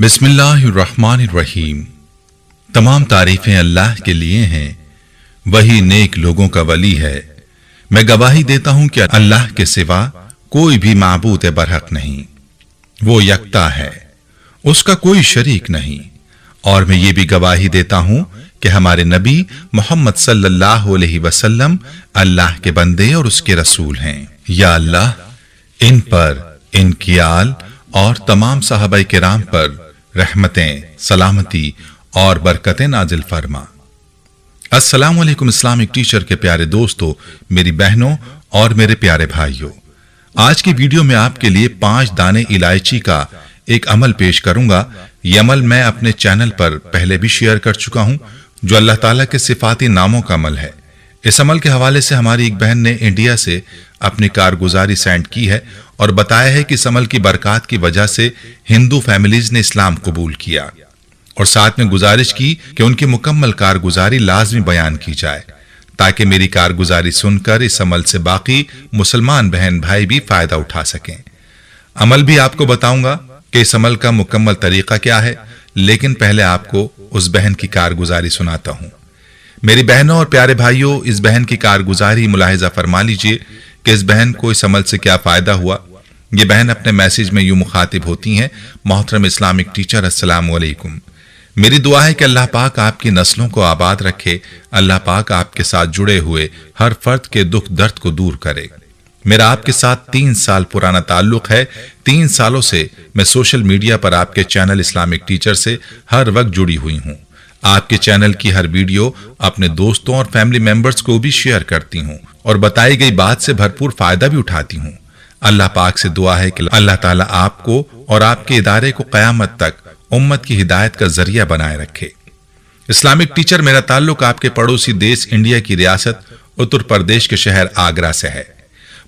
बिस्मिल्लाहिर्रहमानिर्रहीम। तमाम तारीफें अल्लाह के लिए हैं, वही नेक लोगों का वली है। मैं गवाही देता हूं कि अल्लाह के सिवा कोई भी माबूद बरहक नहीं, वो यकता है, उसका कोई शरीक नहीं। और मैं ये भी गवाही देता हूं कि हमारे नबी मोहम्मद सल्लल्लाहु अलैहि वसल्लम अल्लाह के बंदे और उसके रसूल हैं। या अल्लाह इन पर, इनकी आल और तमाम सहाबाए किराम पर रहमतें, सलामती और बरकतें नाजिल फरमा। अस्सलाम वालेकुम इस्लामिक टीचर के प्यारे दोस्तों, मेरी बहनों और मेरे प्यारे भाइयों, आज की वीडियो में आपके लिए 5 दाने इलायची का एक अमल पेश करूंगा। यह अमल मैं अपने चैनल पर पहले भी शेयर कर चुका हूं, जो अल्लाह ताला के सिफाती नामों का अमल है। इस अमल के हवाले से हमारी एक बहन ने इंडिया से अपनी कारगुजारी सेंड की है और बताया है कि इस अमल की बरकत की वजह से हिंदू फैमिलीज ने इस्लाम कबूल किया, और साथ में गुजारिश की कि उनकी मुकम्मल कारगुजारी लाजमी बयान की जाए, ताकि मेरी कारगुजारी सुनकर इस अमल से बाकी मुसलमान बहन भाई भी फायदा उठा सकें। अमल भी आपको बताऊंगा कि इस अमल का मुकम्मल तरीका क्या है, लेकिन पहले आपको उस बहन की कारगुजारी सुनाता हूं। मेरी बहनों और प्यारे भाइयों, इस बहन की कारगुजारी मुलाहिजा फरमा लीजिए कि इस बहन को इस अमल से क्या फायदा हुआ। ये बहन अपने मैसेज में यूं मुखातिब होती हैं, मोहतरम इस्लामिक टीचर, अस्सलाम वालेकुम। मेरी दुआ है कि अल्लाह पाक आपकी नस्लों को आबाद रखे, अल्लाह पाक आपके साथ जुड़े हुए हर फर्द के दुख दर्द को दूर करे। मेरा आपके साथ 3 साल पुराना ताल्लुक है। 3 सालों से मैं सोशल मीडिया पर आपके चैनल इस्लामिक टीचर से हर वक्त जुड़ी हुई हूं। आपके चैनल की हर वीडियो अपने दोस्तों और फैमिली मेंबर्स को भी शेयर करती हूं और बताई गई बात से भरपूर फायदा भी उठाती हूं। अल्लाह पाक से दुआ है कि अल्लाह ताला आपको और आपके इदारे को कयामत तक उम्मत की हिदायत का जरिया बनाए रखे। इस्लामिक टीचर, मेरा ताल्लुक आपके पड़ोसी देश इंडिया की रियासत उत्तर प्रदेश के शहर आगरा से है।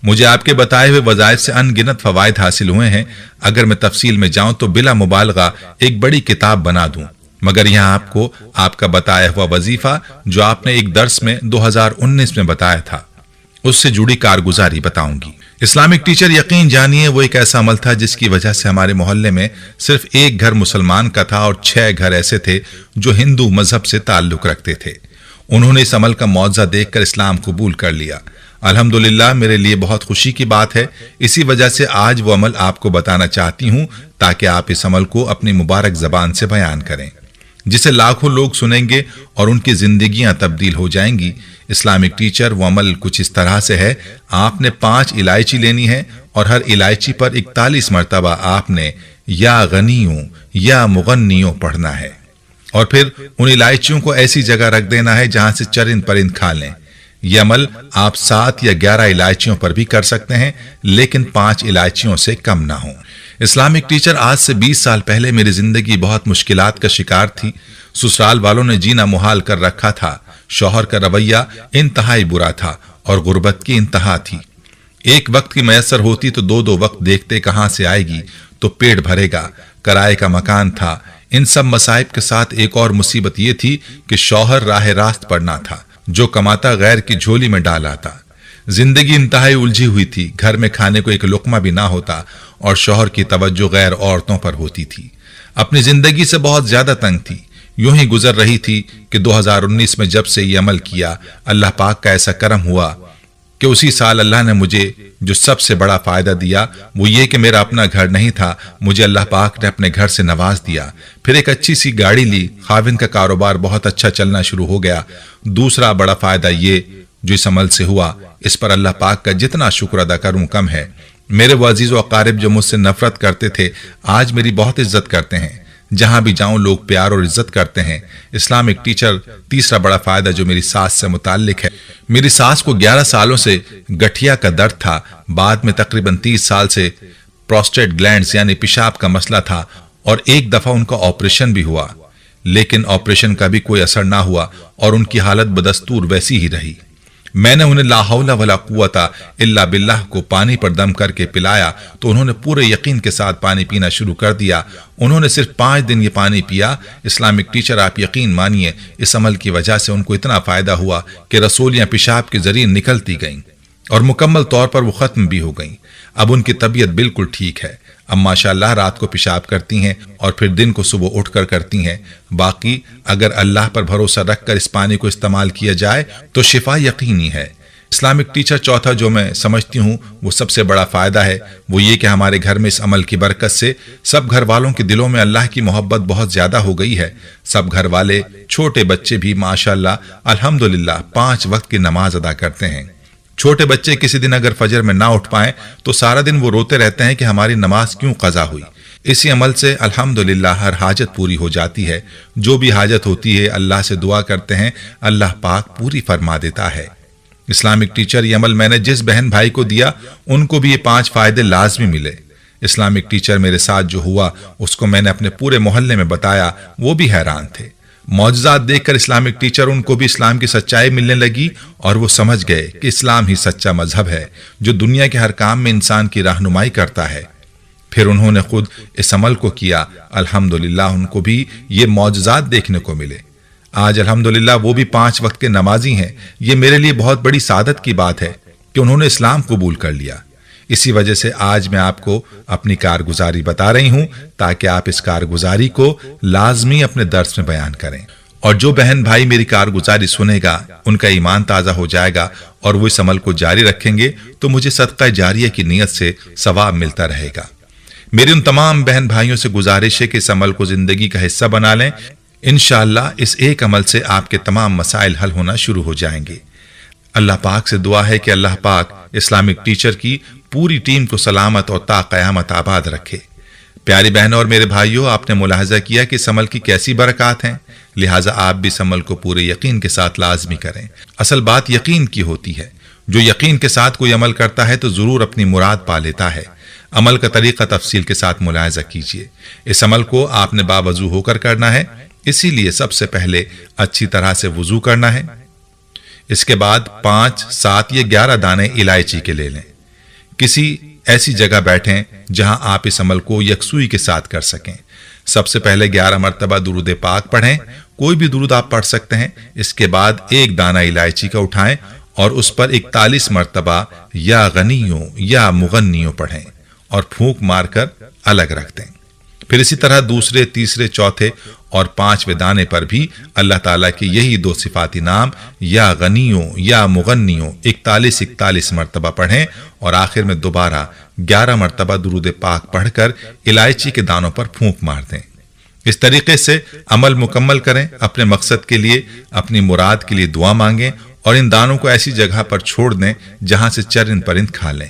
मुझे आपके बताए हुए वज़ाइफ से अनगिनत फवायद हासिल हुए हैं। अगर मैं तफसील में जाऊं तो बिला मुबालगा एक बड़ी किताब बना दूं, मगर यहां आपको आपका बताया हुआ वजीफा जो आपने एक दर्स में 2019 में बताया था, उससे जुड़ी कारगुजारी बताऊंगी। इस्लामिक टीचर, यकीन जानिए वो एक ऐसा अमल था जिसकी वजह से हमारे मोहल्ले में सिर्फ एक घर मुसलमान का था और 6 घर ऐसे थे जो हिंदू मजहब से ताल्लुक रखते थे। उन्होंने इस अमल का मौजज़ा देखकर इस्लाम कबूल कर लिया। अल्हम्दुलिल्लाह, मेरे लिए बहुत खुशी की बात है। इसी वजह से आज वो अमल आपको बताना चाहती हूं, ताकि आप इस अमल को अपनी मुबारक जबान से बयान करें, जिसे लाखों लोग सुनेंगे और उनकी जिंदगियां तब्दील हो जाएंगी। इस्लामिक टीचर, वो अमल कुछ इस तरह से है। आपने 5 इलायची लेनी है और हर इलायची पर 41 मरतबा आपने या गनियों या मुगन्नियों पढ़ना है, और फिर उन इलायचियों को ऐसी जगह रख देना है जहां से चरिंद परिंद खा लें। यह अमल आप 7 या 11 इलायचियों पर भी कर सकते हैं, लेकिन 5 इलायचियों से कम ना हो। इस्लामिक टीचर, आज से 20 साल पहले मेरी जिंदगी बहुत मुश्किलात का शिकार थी। ससुराल वालों ने जीना मुहाल कर रखा था। शौहर का रवैया इंतहाई बुरा था और गुर्बत की इंतहा थी। एक वक्त की मैसर होती तो 2-2 वक्त देखते कहां से आएगी तो पेट भरेगा। किराए का मकान था। इन सब मसाइब के साथ एक और मुसीबत यह थी कि शौहर राह रास्त पर ना था, जो कमाता गैर की झोली में डाल आता। जिंदगी इंतहाई उलझी हुई थी। घर में खाने को एक लुकमा भी ना होता और शौहर की तवज्जो गैर औरतों पर होती थी। अपनी जिंदगी से बहुत ज्यादा तंग थी। यूं ही गुजर रही थी कि 2019 में जब से ये अमल किया, अल्लाह पाक का ऐसा करम हुआ कि उसी साल अल्लाह ने मुझे जो सबसे बड़ा फायदा दिया वो ये कि मेरा अपना घर नहीं था, मुझे अल्लाह पाक ने अपने घर से नवाज दिया। फिर एक अच्छी सी गाड़ी ली। खाविन का कारोबार बहुत अच्छा चलना शुरू हो गया। दूसरा बड़ा फायदा ये जो इस अमल से हुआ, इस पर अल्लाह पाक का जितना शुक्र अदा करूं कम है। मेरे वो अजीज व अकारिब जो मुझसे नफरत करते थे, आज मेरी बहुत इज्जत करते हैं। जहां भी जाऊं लोग प्यार और इज्जत करते हैं। इस्लामिक टीचर, तीसरा बड़ा फायदा जो मेरी सास से मुताल्लिक है। मेरी सास को 11 सालों से गठिया का दर्द था। बाद में तकरीबन 30 साल से प्रोस्टेट ग्लैंड्स यानी पेशाब का मसला था और एक दफा उनका ऑपरेशन भी हुआ, लेकिन ऑपरेशन का भी कोई असर ना हुआ और उनकी हालत बदस्तूर वैसी ही रही। मैंने उन्हें ला हौला वला कुव्वता इल्ला बिल्लाह को पानी पर दम करके पिलाया तो उन्होंने पूरे यकीन के साथ पानी पीना शुरू कर दिया। उन्होंने सिर्फ 5 दिन ये पानी पिया। इस्लामिक टीचर, आप यकीन मानिए, इस अमल की वजह से उनको इतना फायदा हुआ कि रसोलियां पेशाब के जरिए निकलती गईं और मुकम्मल तौर पर वो खत्म भी हो गईं। अब उनकी तबीयत बिल्कुल ठीक है। अब माशाअल्लाह रात को पेशाब करती हैं और फिर दिन को सुबह उठकर करती हैं। बाकी अगर अल्लाह पर भरोसा रखकर इस पानी को इस्तेमाल किया जाए तो शिफा यकीनी है। इस्लामिक टीचर चौथा जो मैं समझती हूँ वो सबसे बड़ा फायदा है, वो ये कि हमारे घर में इस अमल की बरकत से सब घर वालों के दिलों में अल्लाह की मोहब्बत बहुत ज्यादा हो गई है। सब घर वाले छोटे बच्चे भी माशाअल्लाह अल्हम्दुलिल्लाह 5 वक्त की नमाज अदा करते हैं। छोटे बच्चे किसी दिन अगर फजर में ना उठ पाएं तो सारा दिन वो रोते रहते हैं कि हमारी नमाज क्यों कज़ा हुई। इसी अमल से अल्हम्दुलिल्लाह हर हाजत पूरी हो जाती है। जो भी हाजत होती है अल्लाह से दुआ करते हैं, अल्लाह पाक पूरी फरमा देता है। इस्लामिक टीचर ये अमल मैंने जिस बहन भाई को दिया उनको भी ये 5 फायदे लाजमी मिले। इस्लामिक टीचर मेरे साथ जो हुआ उसको मैंने अपने पूरे मोहल्ले में बताया, वो भी हैरान थे। मौजज़ात देखकर इस्लामिक टीचर उनको भी इस्लाम की सच्चाई मिलने लगी और वो समझ गए कि इस्लाम ही सच्चा मजहब है जो दुनिया के हर काम में इंसान की रहनुमाई करता है। फिर उन्होंने खुद इस अमल को किया। अल्हम्दुलिल्लाह उनको भी ये मौजज़ात देखने को मिले। आज अल्हम्दुलिल्लाह वो भी 5 वक्त के नमाजी हैं। ये मेरे लिए बहुत बड़ी सादत की बात है कि उन्होंने इस्लाम कबूल कर लिया। इसी वजह से आज मैं आपको अपनी कारगुजारी बता रही हूं ताकि आप इस कारगुजारी को लाजमी अपने दर्स में बयान करें। और जो बहन भाई मेरी कारगुजारी सुनेगा उनका ईमान ताज़ा हो जाएगा और वो इस अमल को जारी रखेंगे तो मुझे सदका जारिया की नीयत से सवाब मिलता रहेगा। मेरी उन तमाम बहन भाइयों से गुजारिश है कि इस अमल को जिंदगी का हिस्सा बना लें। इंशाअल्लाह इस एक अमल से आपके तमाम मसाइल हल होना शुरू हो जाएंगे। अल्लाह पाक से दुआ है कि अल्लाह पाक इस्लामिक टीचर की पूरी टीम को सलामत और ता क़यामत आबाद रखे। प्यारी बहनों और मेरे भाइयों, आपने मुलाहजा किया कि इस अमल की कैसी बरकत हैं, लिहाजा आप भी इस अमल को पूरे यकीन के साथ लाजमी करें। असल बात यकीन की होती है। जो यकीन के साथ कोई अमल करता है तो जरूर अपनी मुराद पा लेता है। अमल का तरीका तफसील के साथ मुलाहजा कीजिए। इस अमल को आपने बावजू होकर करना है, इसीलिए सबसे पहले अच्छी तरह से वुजू करना है। इसके बाद 5, 7 या 11 दाने इलायची के ले लें। किसी ऐसी जगह बैठें जहां आप इस अमल को यकसुई के साथ कर सकें। सबसे पहले 11 मरतबा दुरूद पाक पढ़ें। कोई भी दुरूद आप पढ़ सकते हैं। इसके बाद 1 दाना इलायची का उठाएं और उस पर 41 मरतबा या गनियों या मुगन्नियों पढ़ें और फूंक मारकर अलग रख दें। फिर इसी तरह दूसरे, तीसरे, चौथे और 5वें दाने पर भी अल्लाह ताला के यही 2 सिफाती नाम या गनियों या मुगन्नियों 41 मरतबा पढ़ें और आखिर में दोबारा 11 मरतबा दुरूद पाक पढ़कर इलायची के दानों पर फूंक मार दें। इस तरीके से अमल मुकम्मल करें। अपने मकसद के लिए, अपनी मुराद के लिए दुआ मांगें और इन दानों को ऐसी जगह पर छोड़ दें जहां से चरिंद परिंद खा लें।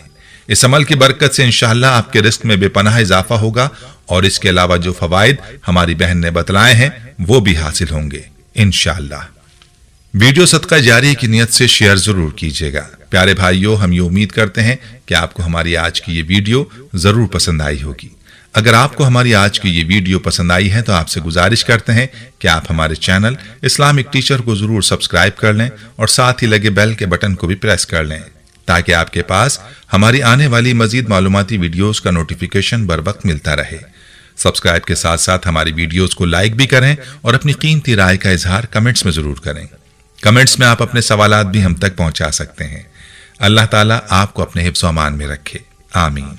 इस अमल की बरकत से इंशाअल्लाह आपके रिस्क में बेपनाह इजाफा होगा और इसके अलावा जो फवाइद हमारी बहन ने बतलाए हैं वो भी हासिल होंगे इंशाअल्लाह। वीडियो सदका जारिया की नियत से शेयर जरूर कीजिएगा। प्यारे भाइयों, हम ये उम्मीद करते हैं कि आपको हमारी आज की ये वीडियो जरूर पसंद आई होगी। अगर आपको हमारी आज की ये वीडियो पसंद आई है तो आपसे गुजारिश करते हैं कि आप हमारे चैनल इस्लामिक टीचर को जरूर सब्सक्राइब कर लें और साथ ही लगे बेल के बटन को भी प्रेस कर लें ताकि आपके पास हमारी आने वाली मजीद मालूमाती वीडियोस का नोटिफिकेशन बर वक्त मिलता रहे। सब्सक्राइब के साथ साथ हमारी वीडियोस को लाइक भी करें और अपनी कीमती राय का इजहार कमेंट्स में जरूर करें। कमेंट्स में आप अपने सवालात भी हम तक पहुंचा सकते हैं। अल्लाह ताला आपको अपने हिफ्ज़-ओ-अमान में रखे। आमीन।